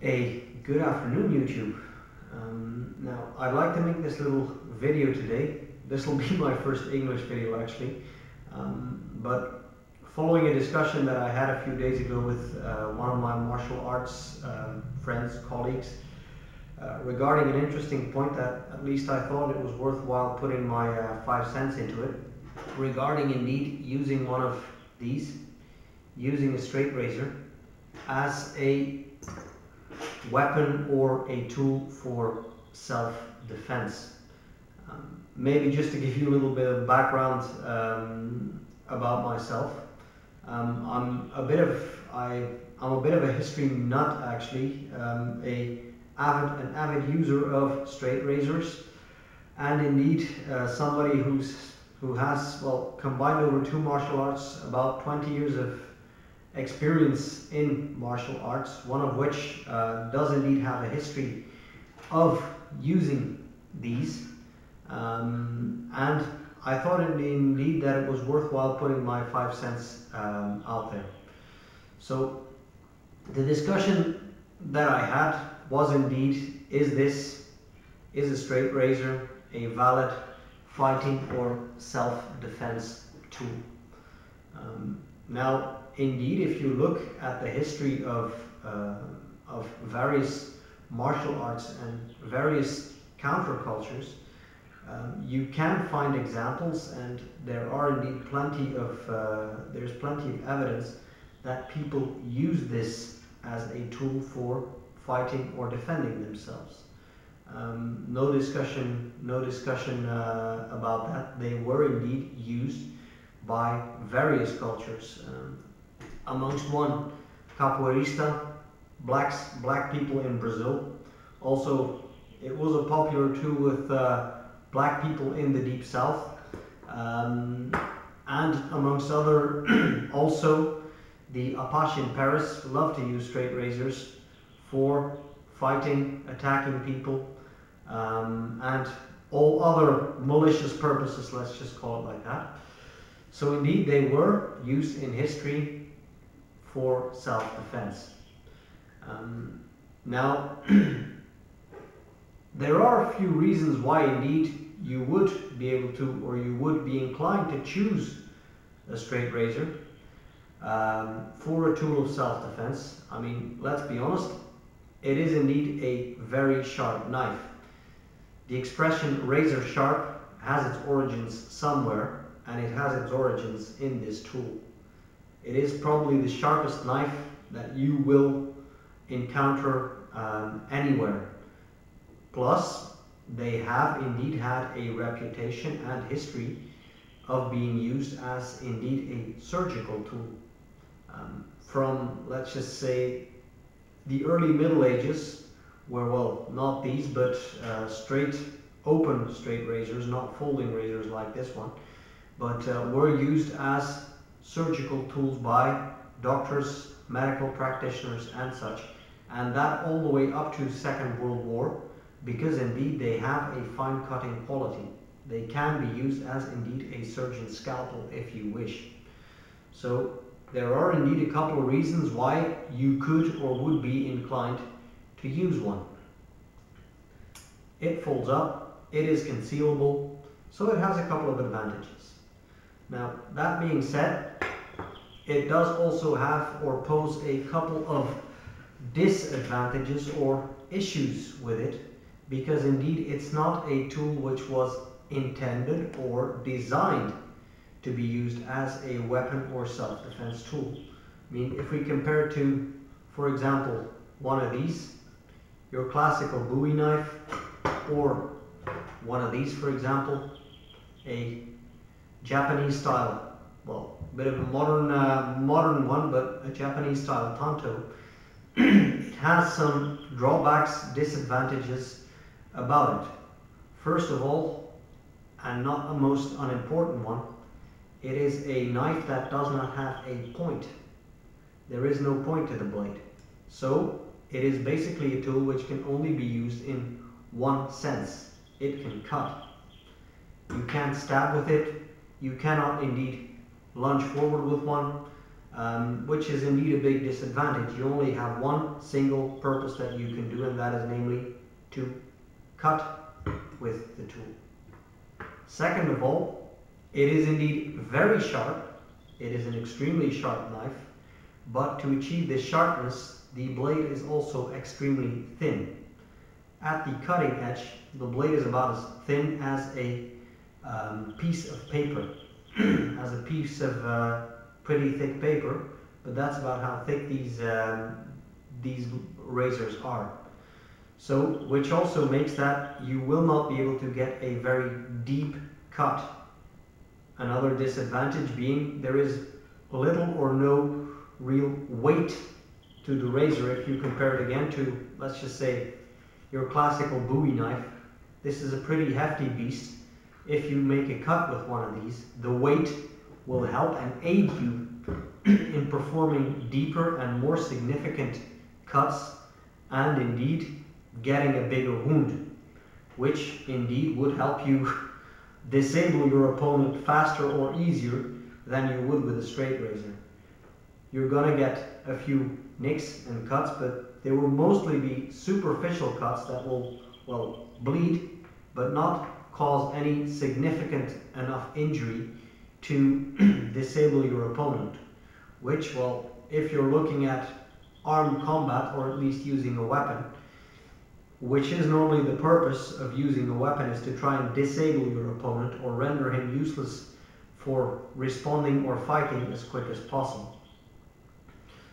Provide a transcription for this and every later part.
Good afternoon, YouTube. Now, I'd like to make this little video today. This will be my first English video actually, but following a discussion that I had a few days ago with one of my martial arts friends, colleagues, regarding an interesting point that at least I thought it was worthwhile putting my 5 cents into it, regarding indeed using one of these, using a straight razor as a weapon or a tool for self-defense. Maybe just to give you a little bit of background about myself. I'm a bit of a history nut actually. An avid user of straight razors, and indeed somebody who has combined over 2 martial arts, about 20 years of experience in martial arts, one of which does indeed have a history of using these, and I thought indeed that it was worthwhile putting my 5 cents out there. So the discussion that I had was indeed, is a straight razor a valid fighting or self-defense tool? Now, indeed, if you look at the history of various martial arts and various countercultures, you can find examples, and there are indeed there's plenty of evidence that people use this as a tool for fighting or defending themselves. No discussion about that. They were indeed used by various cultures. Amongst one, capoeirista, black people in Brazil. Also, it was a popular tool with black people in the Deep South, and amongst other, also the Apache in Paris loved to use straight razors for fighting, attacking people, and all other malicious purposes, let's just call it like that. So indeed, they were used in history for self-defense. Now, there are a few reasons why indeed you would be able to, or you would be inclined to choose a straight razor for a tool of self-defense. I mean, let's be honest, it is indeed a very sharp knife. The expression razor sharp has its origins somewhere, and it has its origins in this tool. It is probably the sharpest knife that you will encounter anywhere. Plus, they have indeed had a reputation and history of being used as indeed a surgical tool. From, let's just say, the early Middle Ages, where, well, not these, but open straight razors, not folding razors like this one, but were used as surgical tools by doctors, medical practitioners and such, and that all the way up to Second World War, because indeed they have a fine cutting quality. They can be used as indeed a surgeon's scalpel if you wish. So there are indeed a couple of reasons why you could or would be inclined to use one. It folds up, it is concealable, so it has a couple of advantages. Now, that being said, it does also have or pose a couple of disadvantages or issues with it, because indeed it's not a tool which was intended or designed to be used as a weapon or self-defense tool. I mean, if we compare to, for example, one of these, your classical Bowie knife, or one of these, for example, a Japanese style, well, a bit of a modern one, but a Japanese style tanto. It has some drawbacks, disadvantages about it. First of all, and not the most unimportant one, it is a knife that does not have a point. There is no point to the blade. So it is basically a tool which can only be used in one sense. It can cut. You can't stab with it. You cannot indeed lunge forward with one. which is indeed a big disadvantage. You only have one single purpose that you can do, and that is namely to cut with the tool. Second of all, it is indeed very sharp. It is an extremely sharp knife, but to achieve this sharpness, the blade is also extremely thin. At the cutting edge, the blade is about as thin as a piece of paper, as a piece of pretty thick paper, but that's about how thick these razors are. So, which also makes that you will not be able to get a very deep cut. Another disadvantage being there is little or no real weight to the razor if you compare it again to, let's just say, your classical Bowie knife. This is a pretty hefty beast. If you make a cut with one of these, the weight will help and aid you in performing deeper and more significant cuts, and indeed getting a bigger wound, which indeed would help you disable your opponent faster or easier than you would with a straight razor. You're gonna get a few nicks and cuts, but they will mostly be superficial cuts that will, well, bleed, but not cause any significant enough injury to disable your opponent. Which, well, if you're looking at armed combat, or at least using a weapon, which is normally the purpose of using a weapon, is to try and disable your opponent or render him useless for responding or fighting as quick as possible.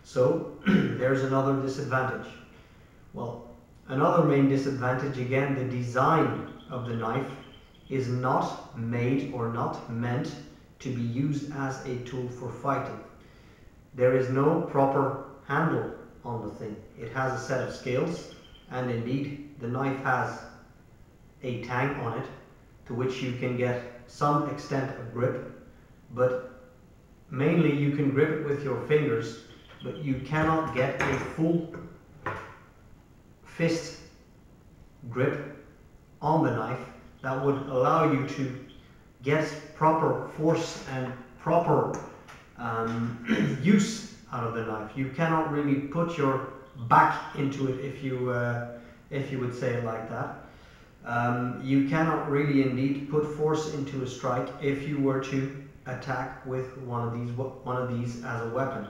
So there's another disadvantage. Well, another main disadvantage, again, the design of the knife is not made or not meant to be used as a tool for fighting. There is no proper handle on the thing. It has a set of scales, and indeed the knife has a tang on it to which you can get some extent of grip, but mainly you can grip it with your fingers, but you cannot get a full fist grip on the knife that would allow you to get proper force and proper use out of the knife. You cannot really put your back into it, if you would say it like that. You cannot really indeed put force into a strike if you were to attack with one of these as a weapon.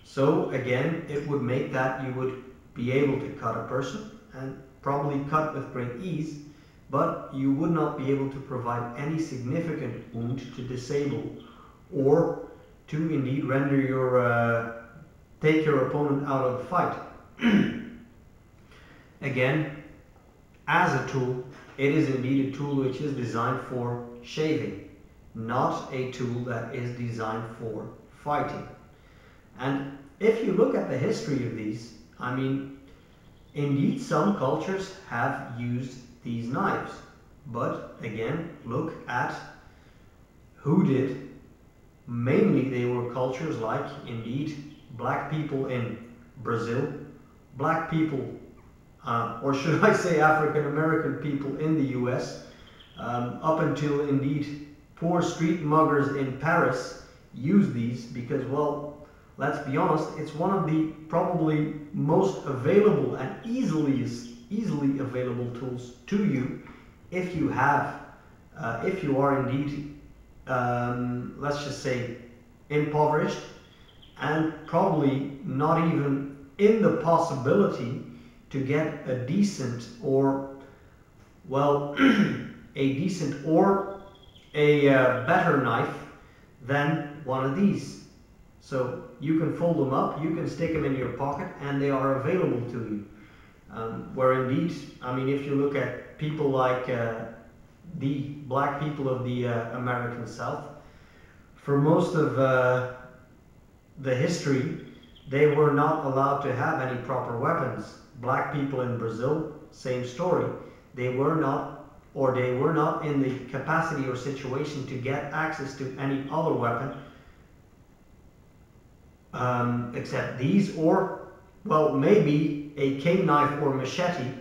So again, it would make that you would be able to cut a person, and probably cut with great ease, but you would not be able to provide any significant wound to disable, or to indeed render your take your opponent out of the fight. Again, as a tool, it is indeed a tool which is designed for shaving, not a tool that is designed for fighting. And if you look at the history of these, I mean, indeed some cultures have used these knives, but again, look at who did. Mainly they were cultures like, indeed, black people in Brazil, black people, or should I say African American people in the US, up until indeed poor street muggers in Paris used these because, well, let's be honest, it's one of the probably most available and easily available tools to you if you have, if you are indeed, let's just say, impoverished and probably not even in the possibility to get a decent or, well, a decent or a better knife than one of these. So you can fold them up, you can stick them in your pocket, and they are available to you. Where indeed, I mean, if you look at people like the black people of the American South, for most of the history, they were not allowed to have any proper weapons. Black people in Brazil, same story. They were not, or they were not in the capacity or situation to get access to any other weapon except these, or, well, maybe a cane knife or machete,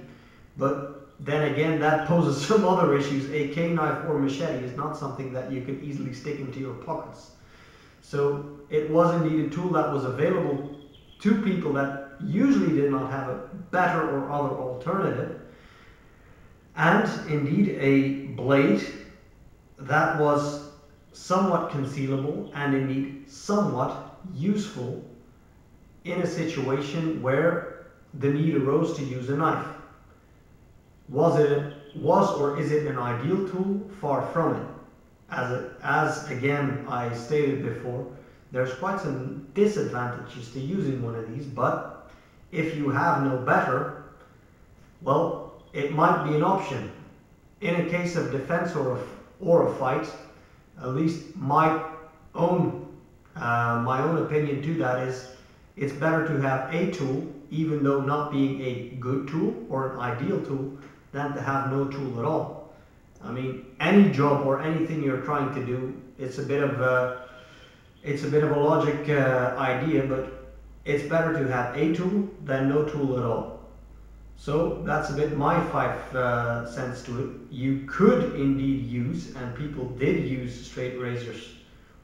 but then again that poses some other issues. A cane knife or machete is not something that you can easily stick into your pockets. So it was indeed a tool that was available to people that usually did not have a better or other alternative, and indeed a blade that was somewhat concealable and indeed somewhat useful in a situation where the need arose to use a knife. Was or is it an ideal tool? Far from it. As again I stated before, there's quite some disadvantages to using one of these, but if you have no better, well, it might be an option. In a case of defense or a fight, at least my own opinion to that is, it's better to have a tool, even though not being a good tool or an ideal tool, than to have no tool at all. I mean, any job or anything you're trying to do, it's a bit of a logic idea, but it's better to have a tool than no tool at all. So that's a bit my 5 cents to it. You could indeed use, and people did use, straight razors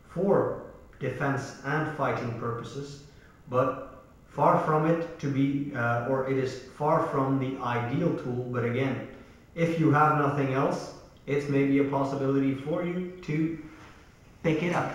for defense and fighting purposes, but far from it to be, or it is far from the ideal tool. But again, if you have nothing else, it's maybe a possibility for you to pick it up.